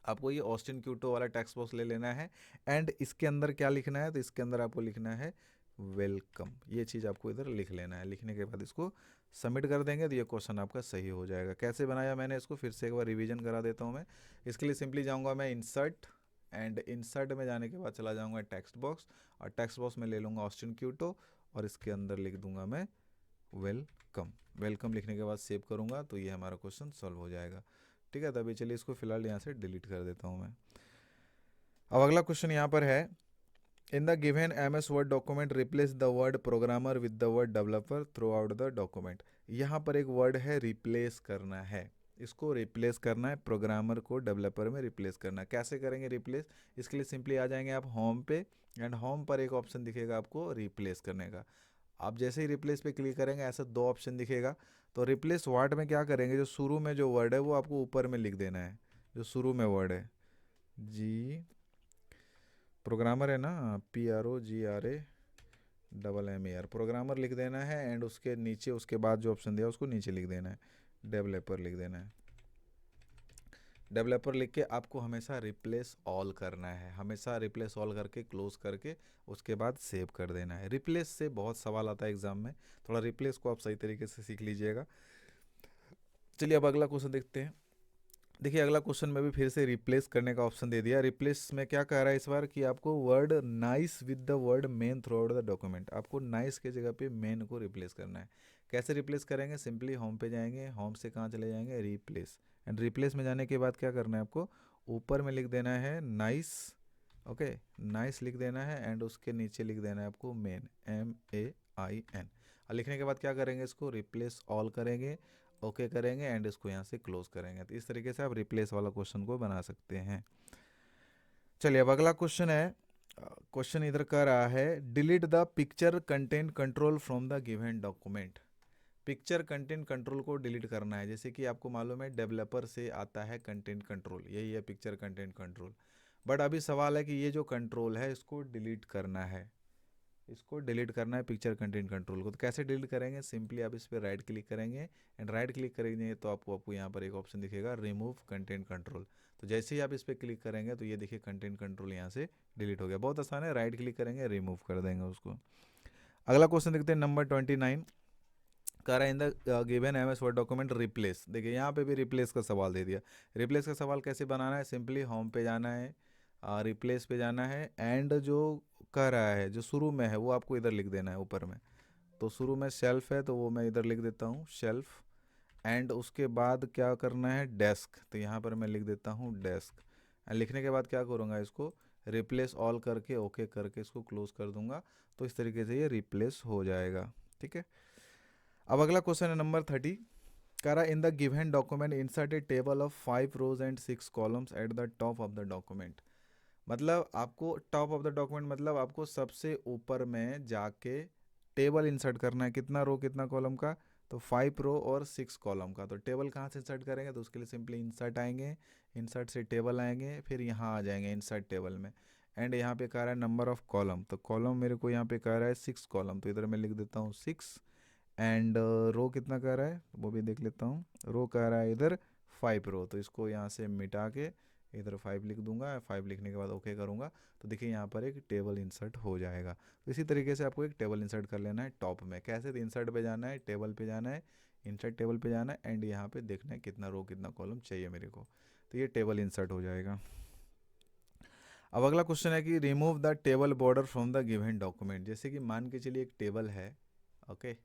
आपको ये ऑस्टिन क्यूटो वाला टेक्स्ट बॉक्स ले लेना है। एंड इसके अंदर क्या लिखना है, तो इसके अंदर आपको लिखना है वेलकम। ये चीज़ आपको इधर लिख लेना है। लिखने के बाद इसको सबमिट कर देंगे तो ये क्वेश्चन आपका सही हो जाएगा। कैसे बनाया मैंने इसको फिर से एक बार रिवीजन करा देता हूँ मैं। इसके लिए सिंपली जाऊँगा मैं इंसर्ट, एंड इंसर्ट में जाने के बाद चला जाऊँगा टेक्स्ट बॉक्स, और टेक्स्ट बॉक्स में ले लूँगा ऑस्टिन क्यूटो, और इसके अंदर लिख दूंगा मैं वेलकम। वेलकम लिखने के बाद सेव करूँगा तो ये हमारा क्वेश्चन सॉल्व हो जाएगा, ठीक है। तभी चलिए इसको फिलहाल यहाँ से डिलीट कर देता हूँ मैं। अब अगला क्वेश्चन यहाँ पर है, in the given MS word document replace the word programmer with the word developer through out the document. यहाँ पर एक वर्ड है रिप्लेस करना है, इसको रिप्लेस करना है, प्रोग्रामर को डेवलपर में रिप्लेस करना है। कैसे करेंगे रिप्लेस, इसके लिए सिंपली आ जाएंगे आप होम पे, एंड होम पर एक ऑप्शन दिखेगा आपको रिप्लेस करने का। आप जैसे ही रिप्लेस पे क्लिक करेंगे ऐसा दो ऑप्शन दिखेगा। तो रिप्लेस वर्ड में क्या करेंगे, जो शुरू में जो वर्ड है वो आपको ऊपर में लिख देना है। जो शुरू में वर्ड है जी, प्रोग्रामर है ना, PROGRAMMER, प्रोग्रामर लिख देना है। एंड उसके नीचे उसके बाद जो ऑप्शन दिया उसको नीचे लिख देना है, डेवलपर लिख देना है। डेवलपर लिख के आपको हमेशा रिप्लेस ऑल करना है, हमेशा रिप्लेस ऑल करके क्लोज करके उसके बाद सेव कर देना है। रिप्लेस से बहुत सवाल आता है एग्जाम में, थोड़ा रिप्लेस को आप सही तरीके से सीख लीजिएगा। चलिए अब अगला क्वेश्चन देखते हैं। देखिए अगला क्वेश्चन में भी फिर से रिप्लेस करने का ऑप्शन दे दिया। रिप्लेस में क्या कह रहा है इस बार कि आपको word nice with the word main through out the document. आपको नाइस के जगह पे मेन को रिप्लेस करना है। कैसे रिप्लेस करेंगे, सिंपली होम पे जाएंगे, होम से कहाँ चले जाएंगे, रिप्लेस। एंड रिप्लेस में जाने के बाद क्या करना है आपको, ऊपर में लिख देना है नाइस, ओके नाइस लिख देना है। एंड उसके नीचे लिख देना है आपको मेन, MAIN। और लिखने के बाद क्या करेंगे, इसको रिप्लेस ऑल करेंगे, ओके करेंगे, एंड इसको यहाँ से क्लोज करेंगे। तो इस तरीके से आप रिप्लेस वाला क्वेश्चन को बना सकते हैं। चलिए अब अगला क्वेश्चन है, क्वेश्चन इधर कर रहा है delete the picture content control from the given document. Picture content control को डिलीट करना है। जैसे कि आपको मालूम है डेवलपर से आता है कंटेंट कंट्रोल, यही है पिक्चर कंटेंट कंट्रोल। बट अभी सवाल है कि ये जो कंट्रोल है इसको डिलीट करना है, इसको डिलीट करना है पिक्चर कंटेंट कंट्रोल को। तो कैसे डिलीट करेंगे? सिंपली आप इस पर राइट क्लिक करेंगे एंड राइट क्लिक करेंगे तो आपको यहाँ पर एक ऑप्शन दिखेगा रिमूव कंटेंट कंट्रोल। तो जैसे ही आप इस पर क्लिक करेंगे तो ये देखिए कंटेंट कंट्रोल यहाँ से डिलीट हो गया। बहुत आसान है, राइट क्लिक करेंगे रिमूव कर देंगे उसको। अगला क्वेश्चन देखते हैं नंबर 29। कह रहा है in the given MS word document replace. देखिए यहाँ पे भी रिप्लेस का सवाल दे दिया। रिप्लेस का सवाल कैसे बनाना है? सिंपली होम पे जाना है, रिप्लेस पे जाना है एंड जो कह रहा है जो शुरू में है वो आपको इधर लिख देना है ऊपर में। तो शुरू में शेल्फ है तो वो मैं इधर लिख देता हूँ शेल्फ। एंड उसके बाद क्या करना है? डेस्क। तो यहाँ पर मैं लिख देता हूँ डेस्क। एंड लिखने के बाद क्या करूँगा? इसको रिप्लेस ऑल करके ओके करके इसको क्लोज कर दूंगा। तो इस तरीके से ये रिप्लेस हो जाएगा। ठीक है। अब अगला क्वेश्चन है नंबर 30। कह रहा in the given document insert a table of 5 rows and 6 columns at the top of the document. मतलब आपको टॉप ऑफ द डॉक्यूमेंट मतलब आपको सबसे ऊपर में जाके टेबल इंसर्ट करना है। कितना रो कितना कॉलम का? तो 5 रो और 6 कॉलम का। तो टेबल कहाँ से इंसर्ट करेंगे? तो उसके लिए सिंपली इंसर्ट आएंगे, इंसर्ट से टेबल आएंगे, फिर यहाँ आ जाएंगे इंसर्ट टेबल में। एंड यहाँ पे कह रहा है नंबर ऑफ कॉलम। तो कॉलम मेरे को यहाँ पे कह रहा है 6 कॉलम, तो इधर मैं लिख देता हूँ 6। एंड रो कितना कह रहा है वो भी देख लेता हूँ। रो कह रहा है इधर 5 रो, तो इसको यहाँ से मिटा के इधर 5 लिख दूंगा। 5 लिखने के बाद ओके करूँगा तो देखिए यहाँ पर एक टेबल इंसर्ट हो जाएगा। तो इसी तरीके से आपको एक टेबल इंसर्ट कर लेना है टॉप में। कैसे? तो इंसर्ट पे जाना है, टेबल पे जाना है, इंसर्ट टेबल पे जाना है एंड यहाँ पे देखना है कितना रो कितना कॉलम चाहिए मेरे को। तो ये टेबल इंसर्ट हो जाएगा। अब अगला क्वेश्चन है कि remove the table border from the given document. जैसे कि मान के चलिए एक टेबल है, ओके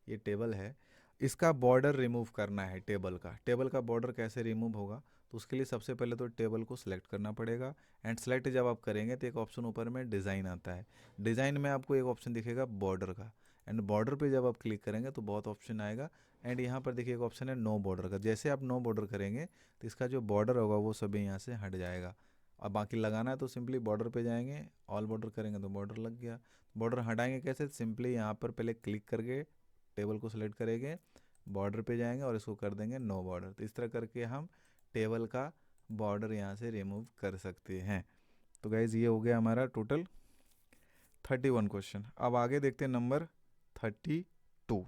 ये टेबल है, इसका बॉर्डर रिमूव करना है टेबल का। टेबल का बॉर्डर कैसे रिमूव होगा? तो उसके लिए सबसे पहले तो टेबल को सिलेक्ट करना पड़ेगा। एंड सेलेक्ट जब आप करेंगे तो एक ऑप्शन ऊपर में डिज़ाइन आता है। डिज़ाइन में आपको एक ऑप्शन दिखेगा बॉर्डर का। एंड बॉर्डर पे जब आप क्लिक करेंगे तो बहुत ऑप्शन आएगा। एंड यहाँ पर देखिए एक ऑप्शन है नो बॉर्डर का। जैसे आप नो बॉर्डर करेंगे तो इसका जो बॉर्डर होगा वो सभी यहाँ से हट जाएगा। अब बाकी लगाना है तो सिंपली बॉर्डर पे जाएंगे, ऑल बॉर्डर करेंगे तो बॉर्डर लग गया। बॉर्डर हटाएंगे कैसे? सिंपली यहाँ पर पहले क्लिक करके टेबल को सिलेक्ट करेंगे, बॉर्डर पे जाएंगे और इसको कर देंगे नो बॉर्डर। तो इस तरह करके हम टेबल का बॉर्डर यहाँ से रिमूव कर सकते हैं। तो गाइज ये हो गया हमारा टोटल 31 क्वेश्चन। अब आगे देखते हैं नंबर 32।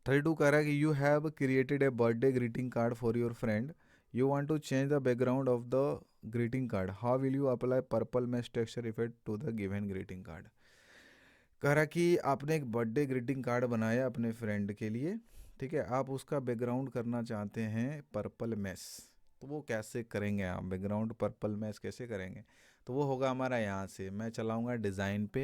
32 कह रहा है कि you have created a birthday greeting card for your friend. You want to change the background of the greeting card. How will you apply purple match texture effect to the given greeting card. कह रहा कि आपने एक birthday greeting card बनाया अपने friend के लिए, ठीक है, आप उसका बैकग्राउंड करना चाहते हैं पर्पल मैश। तो वो कैसे करेंगे आप? बैकग्राउंड पर्पल मैश कैसे करेंगे? तो वो होगा हमारा यहाँ से मैं चलाऊँगा डिज़ाइन पे।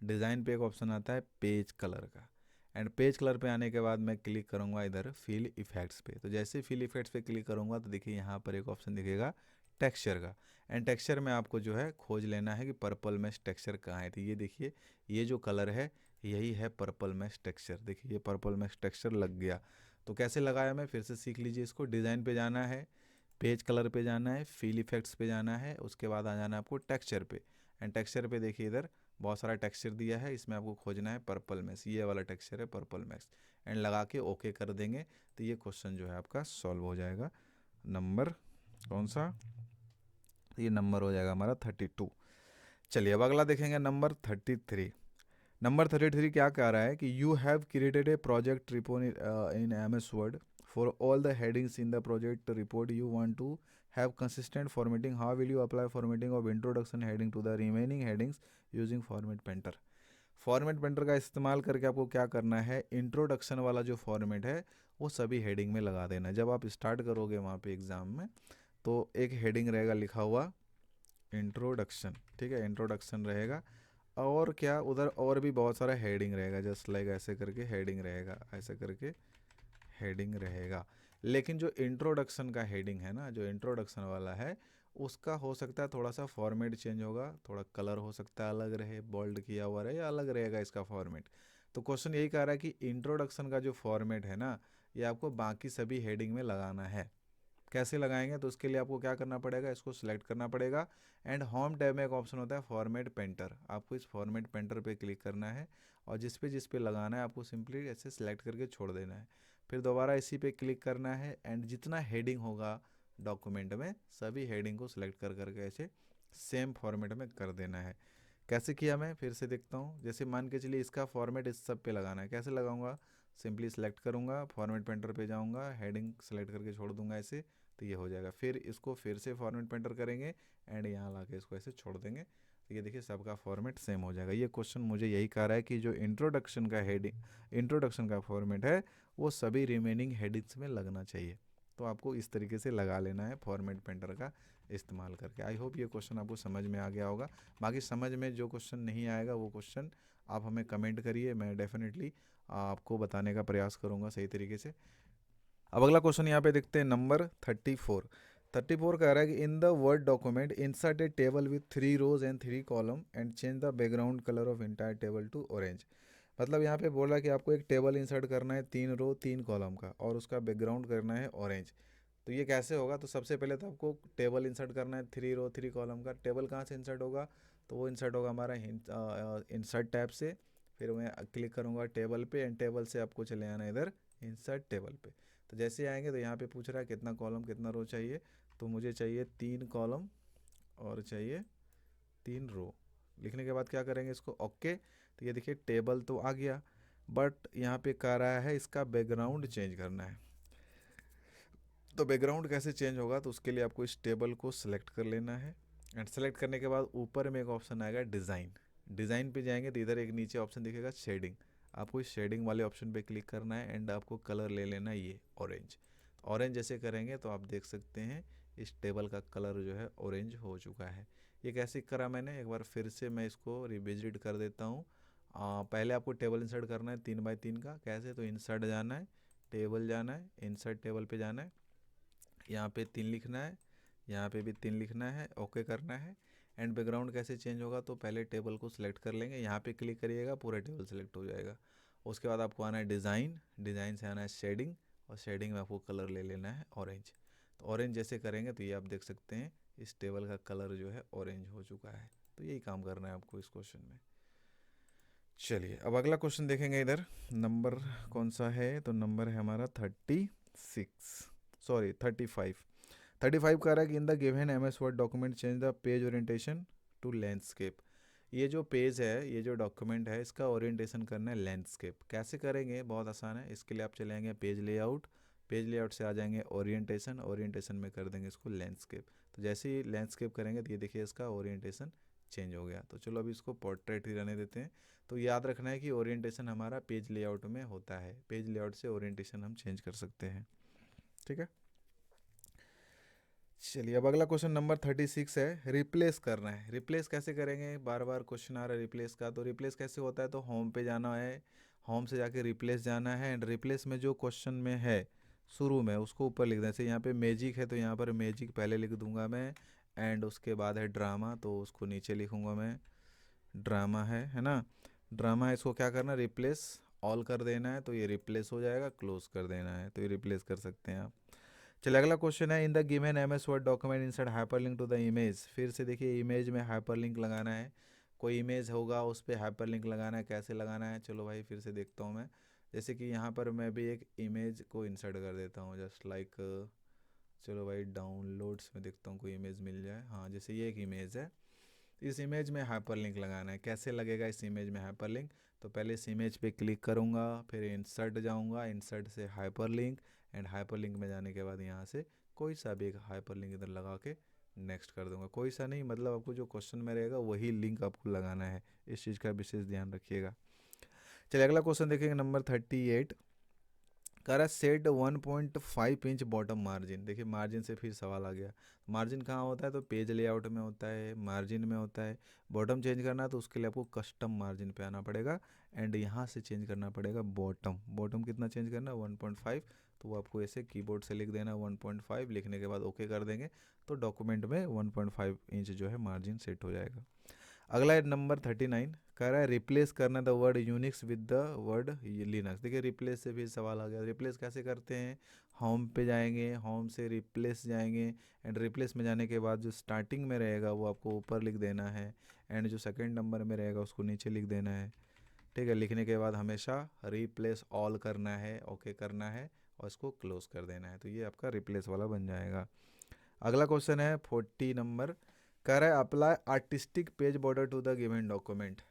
डिज़ाइन पे एक ऑप्शन आता है पेज कलर का। एंड पेज कलर पे आने के बाद मैं क्लिक करूँगा इधर फिल इफेक्ट्स पे। तो जैसे फिल इफेक्ट्स पे क्लिक करूँगा तो देखिए यहाँ पर एक ऑप्शन दिखेगा टेक्सचर का। एंड टेक्सचर में आपको जो है खोज लेना है कि पर्पल मैश टेक्सचर कहाँ है। तो ये देखिए ये जो कलर है यही है पर्पल मैश टेक्सचर। देखिए ये पर्पल मैश टेक्सचर लग गया। तो कैसे लगाया मैं फिर से सीख लीजिए इसको। डिज़ाइन पे जाना है, पेज कलर पे जाना है, फिल इफेक्ट्स पे जाना है, उसके बाद आ जाना है आपको टेक्सचर पे। एंड टेक्सचर पे देखिए इधर बहुत सारा टेक्सचर दिया है, इसमें आपको खोजना है पर्पल मैश। ये वाला टेक्सचर है पर्पल मैश। एंड लगा के ओके कर देंगे तो ये क्वेश्चन जो है आपका सॉल्व हो जाएगा। नंबर कौन सा? ये नंबर हो जाएगा हमारा 32। चलिए अब अगला देखेंगे नंबर 33। नंबर 33 क्या कह रहा है कि you have created a project report in MS word for all the headings in the project report. You want to have consistent formatting. How will you apply formatting of introduction heading to the remaining headings using format painter. Format painter का इस्तेमाल करके आपको क्या करना है? Introduction वाला जो format है वो सभी हेडिंग में लगा देना है। जब आप स्टार्ट करोगे वहाँ पे एग्ज़ाम में तो एक हेडिंग रहेगा लिखा हुआ इंट्रोडक्शन, ठीक है, इंट्रोडक्शन रहेगा। और क्या उधर और भी बहुत सारा हेडिंग रहेगा, जस्ट लाइक ऐसे करके हेडिंग रहेगा, ऐसे करके हेडिंग रहेगा। लेकिन जो इंट्रोडक्शन का हेडिंग है ना, जो इंट्रोडक्शन वाला है उसका हो सकता है थोड़ा सा फॉर्मेट चेंज होगा, थोड़ा कलर हो सकता है अलग रहे, बोल्ड किया हुआ रहे या अलग रहेगा इसका फॉर्मेट। तो क्वेश्चन यही कह रहा है कि इंट्रोडक्शन का जो फॉर्मेट है ना ये आपको बाकी सभी हेडिंग में लगाना है। कैसे लगाएंगे, तो उसके लिए आपको क्या करना पड़ेगा, इसको सिलेक्ट करना पड़ेगा एंड होम टैब में एक ऑप्शन होता है फॉर्मेट पेंटर, आपको इस फॉर्मेट पेंटर पे क्लिक करना है और जिस पे लगाना है आपको सिंपली ऐसे सिलेक्ट करके छोड़ देना है। फिर दोबारा इसी पे क्लिक करना है एंड जितना हेडिंग होगा डॉक्यूमेंट में सभी हेडिंग को सिलेक्ट कर करके ऐसे सेम फॉर्मेट में कर देना है। कैसे किया मैं फिर से देखता हूँ। जैसे मान के चलिए इसका फॉर्मेट इस सब पे लगाना है, कैसे लगाऊंगा, सिंपली सेलेक्ट करूंगा, फॉर्मेट पेंटर पे जाऊंगा, हेडिंग सेलेक्ट करके छोड़ दूंगा ऐसे, तो ये हो जाएगा। फिर इसको फिर से फॉर्मेट पेंटर करेंगे एंड यहाँ ला के इसको ऐसे छोड़ देंगे, तो ये देखिए सबका फॉर्मेट सेम हो जाएगा। ये क्वेश्चन मुझे यही कह रहा है कि जो इंट्रोडक्शन का फॉर्मेट है वो सभी रिमेनिंग हेडिंग्स में लगना चाहिए। तो आपको इस तरीके से लगा लेना है फॉर्मेट पेंटर का इस्तेमाल करके। आई होप ये क्वेश्चन आपको समझ में आ गया होगा। बाकी समझ में जो क्वेश्चन नहीं आएगा वो क्वेश्चन आप हमें कमेंट करिए, मैं डेफिनेटली आपको बताने का प्रयास करूँगा सही तरीके से। अब अगला क्वेश्चन यहाँ पे देखते हैं नंबर 34 कह रहा है कि in the word document insert a table with 3 rows and 3 column and change the background colour of entire table to orange. मतलब यहाँ पे बोला कि आपको एक टेबल इंसर्ट करना है 3 रो 3 कॉलम का और उसका बैकग्राउंड करना है ऑरेंज। तो ये कैसे होगा, तो सबसे पहले तो आपको टेबल इंसर्ट करना है 3 रो 3 कॉलम का। टेबल कहाँ से इंसर्ट होगा, तो वो इंसर्ट होगा हमारा इंसर्ट टैब से। फिर मैं क्लिक करूँगा टेबल पे एंड टेबल से आपको चले आना इधर इंसर्ट टेबल पे। तो जैसे आएंगे तो यहाँ पे पूछ रहा है कितना कॉलम कितना रो चाहिए, तो मुझे चाहिए 3 कॉलम और चाहिए 3 रो। लिखने के बाद क्या करेंगे इसको ओके। तो ये देखिए टेबल तो आ गया, बट यहाँ पे कह रहा है इसका बैकग्राउंड चेंज करना है। तो बैकग्राउंड कैसे चेंज होगा, तो उसके लिए आपको इस टेबल को सिलेक्ट कर लेना है एंड सेलेक्ट करने के बाद ऊपर में एक ऑप्शन आएगा डिज़ाइन। डिज़ाइन पे जाएंगे तो इधर एक नीचे ऑप्शन दिखेगा शेडिंग, आपको इस शेडिंग वाले ऑप्शन पे क्लिक करना है एंड आपको कलर ले लेना है ये ऑरेंज। ऑरेंज जैसे करेंगे तो आप देख सकते हैं इस टेबल का कलर जो है ऑरेंज हो चुका है। ये कैसे करा मैंने, एक बार फिर से मैं इसको रिविजिट कर देता हूँ। पहले आपको टेबल इंसर्ट करना है 3x3 का, कैसे, तो इंसर्ट जाना है, टेबल जाना है, इंसर्ट टेबल पे जाना है, यहाँ पे 3 लिखना है, यहाँ पे भी 3 लिखना है, ओके करना है। एंड बैकग्राउंड कैसे चेंज होगा, तो पहले टेबल को सिलेक्ट कर लेंगे, यहाँ पे क्लिक करिएगा पूरा टेबल सेलेक्ट हो जाएगा। उसके बाद आपको आना है डिज़ाइन, डिज़ाइन से आना है शेडिंग और शेडिंग में आपको कलर ले लेना है ऑरेंज। तो ऑरेंज जैसे करेंगे तो ये आप देख सकते हैं इस टेबल का कलर जो है ऑरेंज हो चुका है। तो यही काम करना है आपको इस क्वेश्चन में। चलिए अब अगला क्वेश्चन देखेंगे। इधर नंबर कौन सा है, तो नंबर है हमारा 35 कह रहा है कि in the given M S word document change the page orientation to landscape. ये जो पेज है, ये जो डॉक्यूमेंट है, इसका ओरिएंटेशन करना है लैंडस्केप। कैसे करेंगे, बहुत आसान है। इसके लिए आप चले जाएंगे पेज लेआउट, पेज लेआउट से आ जाएंगे ओरिएंटेशन, ओरिएंटेशन में कर देंगे इसको लैंडस्केप। तो जैसे ही लैंडस्केप करेंगे तो ये देखिए इसका ओरिएंटेशन चेंज हो गया। तो चलो अभी इसको पोर्ट्रेट ही रहने देते हैं। तो याद रखना है कि ओरिएंटेशन हमारा पेज लेआउट में होता है, पेज लेआउट से ओरिएंटेशन हम चेंज कर सकते हैं, ठीक है। चलिए अब अगला क्वेश्चन नंबर 36 है, रिप्लेस करना है। रिप्लेस कैसे करेंगे, बार बार क्वेश्चन आ रहा है रिप्लेस का। तो रिप्लेस कैसे होता है, तो होम पे जाना है, होम से जाके रिप्लेस जाना है एंड रिप्लेस में जो क्वेश्चन में है शुरू में उसको ऊपर लिख दें। जैसे यहाँ पे मैजिक है तो यहाँ पर मैजिक पहले लिख दूंगा मैं एंड उसके बाद है ड्रामा तो उसको नीचे लिखूंगा मैं, ड्रामा है ना, ड्रामा है। इसको क्या करना, रिप्लेस ऑल कर देना है, तो ये रिप्लेस हो जाएगा, क्लोज कर देना है, तो ये रिप्लेस कर सकते हैं आप। चलिए अगला क्वेश्चन है, in the given M S word document insert hyperlink to the image. फिर से देखिए इमेज में हाइपरलिंक लगाना है, कोई इमेज होगा उस पर हाइपरलिंक लगाना है। कैसे लगाना है, चलो भाई फिर से देखता हूँ मैं। जैसे कि यहाँ पर मैं भी एक इमेज को इंसर्ट कर देता हूँ, जस्ट लाइक, चलो भाई डाउनलोड्स में देखता हूँ कोई इमेज मिल जाए। हाँ, जैसे ये एक इमेज है, इस इमेज में हाइपरलिंक लगाना है। कैसे लगेगा इस इमेज में हाइपरलिंक, तो पहले इस इमेज पे क्लिक करूँगा, फिर इंसर्ट जाऊँगा, इंसर्ट से हाइपरलिंक एंड हाइपरलिंक में जाने के बाद यहाँ से कोई सा भी एक हाइपरलिंक इधर लगा के नेक्स्ट कर दूंगा। कोई सा नहीं, मतलब आपको जो क्वेश्चन में रहेगा वही लिंक आपको लगाना है, इस चीज़ का विशेष ध्यान रखिएगा। चलिए अगला क्वेश्चन देखेंगे नंबर 38, कह रहा है सेट 1.5 इंच बॉटम मार्जिन। देखिए मार्जिन से फिर सवाल आ गया, मार्जिन कहाँ होता है, तो पेज लेआउट में होता है, मार्जिन में होता है। बॉटम चेंज करना है तो उसके लिए आपको कस्टम मार्जिन पे आना पड़ेगा एंड यहाँ से चेंज करना पड़ेगा बॉटम। बॉटम कितना चेंज करना है, 1.5, तो वो आपको ऐसे कीबोर्ड से लिख देना 1.5, लिखने के बाद ओके कर देंगे तो डॉक्यूमेंट में 1.5 इंच जो है मार्जिन सेट हो जाएगा। अगला है नंबर 39, कह रहा है रिप्लेस करना the word Unix with the word Linux. देखिए रिप्लेस से भी सवाल आ गया, रिप्लेस कैसे करते हैं, होम पे जाएंगे, होम से रिप्लेस जाएंगे, एंड रिप्लेस में जाने के बाद जो स्टार्टिंग में रहेगा वो आपको ऊपर लिख देना है, एंड जो सेकंड नंबर में रहेगा उसको नीचे लिख देना है। ठीक है, लिखने के बाद हमेशा रिप्लेस ऑल करना है, ओके करना है, और इसको क्लोज कर देना है, तो ये आपका रिप्लेस वाला बन जाएगा। अगला क्वेश्चन है 40 नंबर, कह रहा है apply artistic page border to the given document.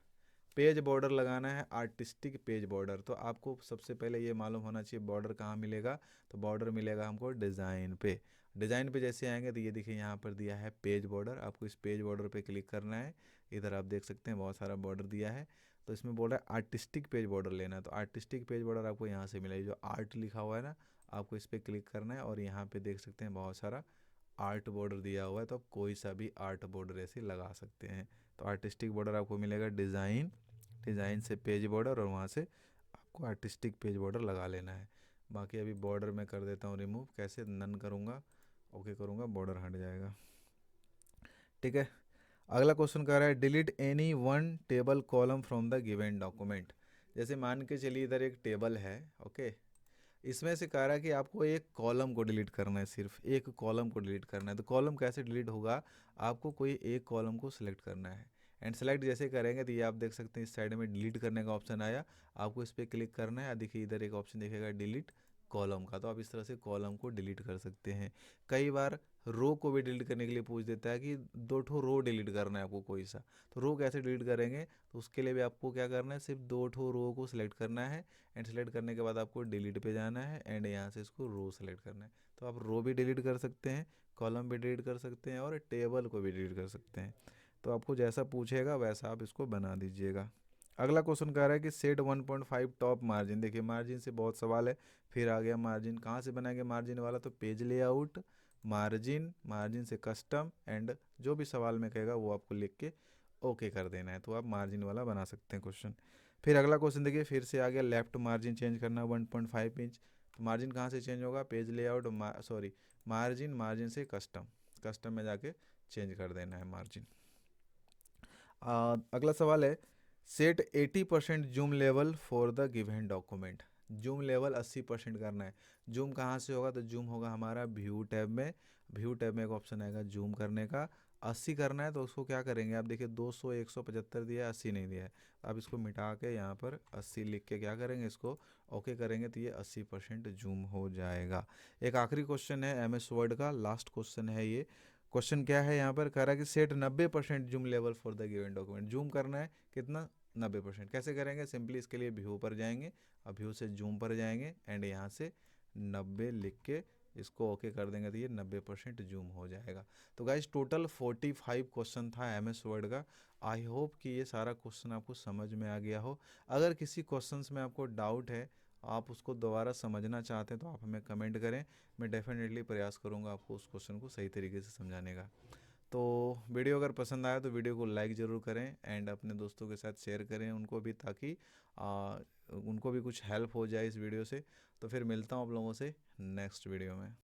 Page border लगाना है, आर्टिस्टिक पेज बॉर्डर, तो आपको सबसे पहले ये मालूम होना चाहिए बॉर्डर कहाँ मिलेगा, तो बॉर्डर मिलेगा हमको डिज़ाइन पे। डिज़ाइन पे जैसे आएंगे तो ये देखिए यहाँ पर दिया है पेज बॉर्डर, आपको इस पेज बॉर्डर पे क्लिक करना है। इधर आप देख सकते हैं बहुत सारा बॉर्डर दिया है, तो इसमें बोल रहा है आर्टिस्टिक पेज बॉर्डर लेना है, तो आर्टिस्टिक पेज बॉर्डर आपको यहाँ से मिलेगा, जो आर्ट लिखा हुआ है ना, आपको इस पर क्लिक करना है, और यहाँ पे देख सकते हैं बहुत सारा आर्ट बॉर्डर दिया हुआ है, तो आप कोई सा भी आर्ट बॉर्डर ऐसे लगा सकते हैं। तो आर्टिस्टिक बॉर्डर आपको मिलेगा डिज़ाइन, डिज़ाइन से पेज बॉर्डर, और वहाँ से आपको आर्टिस्टिक पेज बॉर्डर लगा लेना है। बाकी अभी बॉर्डर मैं कर देता हूँ रिमूव, कैसे, नन करूँगा, ओके करूँगा, बॉर्डर हट जाएगा। ठीक है, अगला क्वेश्चन कह रहा है delete any one table column from the given document. जैसे मान के चलिए इधर एक टेबल है, ओके, इसमें से कह रहा है कि आपको एक कॉलम को डिलीट करना है, सिर्फ एक कॉलम को डिलीट करना है। तो कॉलम कैसे डिलीट होगा, आपको कोई एक कॉलम को सिलेक्ट करना है, एंड सेलेक्ट जैसे करेंगे तो ये आप देख सकते हैं इस साइड में डिलीट करने का ऑप्शन आया, आपको इस पर क्लिक करना है। देखिए इधर एक ऑप्शन दिखेगा डिलीट कॉलम का, तो आप इस तरह से कॉलम को डिलीट कर सकते हैं। कई बार रो को भी डिलीट करने के लिए पूछ देता है कि 2 रो डिलीट करना है आपको कोई सा, तो रो कैसे डिलीट करेंगे, तो उसके लिए भी आपको क्या करना है, सिर्फ 2 रो को सिलेक्ट करना है, एंड सेलेक्ट करने के बाद आपको डिलीट पे जाना है, एंड यहाँ से इसको रो सेलेक्ट करना है। तो आप रो भी डिलीट कर सकते हैं, कॉलम भी डिलीट कर सकते हैं, और टेबल को भी डिलीट कर सकते हैं। तो आपको जैसा पूछेगा वैसा आप इसको बना दीजिएगा। अगला क्वेश्चन कह रहा है कि सेट 1.5 टॉप मार्जिन। देखिए मार्जिन से बहुत सवाल है, फिर आ गया मार्जिन, कहाँ से बनाएंगे मार्जिन वाला, तो पेज लेआउट, मार्जिन, मार्जिन से कस्टम, एंड जो भी सवाल में कहेगा वो आपको लिख के ओके कर देना है, तो आप मार्जिन वाला बना सकते हैं क्वेश्चन। फिर अगला क्वेश्चन देखिए, फिर से आ गया लेफ्ट मार्जिन चेंज करना 1.5 इंच। तो मार्जिन कहाँ से चेंज होगा, page layout, sorry margin, margin से कस्टम, कस्टम में जाके चेंज कर देना है मार्जिन। अगला सवाल है set 80% zoom level for the given document. Zoom level 80% करना है। जूम कहाँ से होगा, तो जूम होगा हमारा व्यू टैब में, व्यू टैब में एक ऑप्शन आएगा जूम करने का। 80 करना है तो उसको क्या करेंगे, आप देखिए 200 175 दिया है, 80 नहीं दिया है, आप इसको मिटा के यहाँ पर 80 लिख के क्या करेंगे, इसको ओके करेंगे, तो ये 80% जूम हो जाएगा। एक आखिरी क्वेश्चन है MS वर्ड का, लास्ट क्वेश्चन है ये। क्वेश्चन क्या है यहाँ पर, कह रहा है कि set 90% zoom level for the given document. Zoom करना है कितना, 90%। कैसे करेंगे, सिंपली इसके लिए व्यू पर जाएंगे, अब व्यू से जूम पर जाएंगे, एंड यहाँ से 90 लिख के इसको ओके कर देंगे, तो ये 90% जूम हो जाएगा। तो गाइज टोटल 45 क्वेश्चन था MS वर्ड का। आई होप कि ये सारा क्वेश्चन आपको समझ में आ गया हो। अगर किसी क्वेश्चन में आपको डाउट है, आप उसको दोबारा समझना चाहते हैं, तो आप हमें कमेंट करें, मैं डेफिनेटली प्रयास करूँगा आपको उस क्वेश्चन को सही तरीके से समझाने का। तो वीडियो अगर पसंद आया तो वीडियो को लाइक ज़रूर करें, एंड अपने दोस्तों के साथ शेयर करें उनको भी, ताकि उनको भी कुछ हेल्प हो जाए इस वीडियो से। तो फिर मिलता हूँ आप लोगों से नेक्स्ट वीडियो में।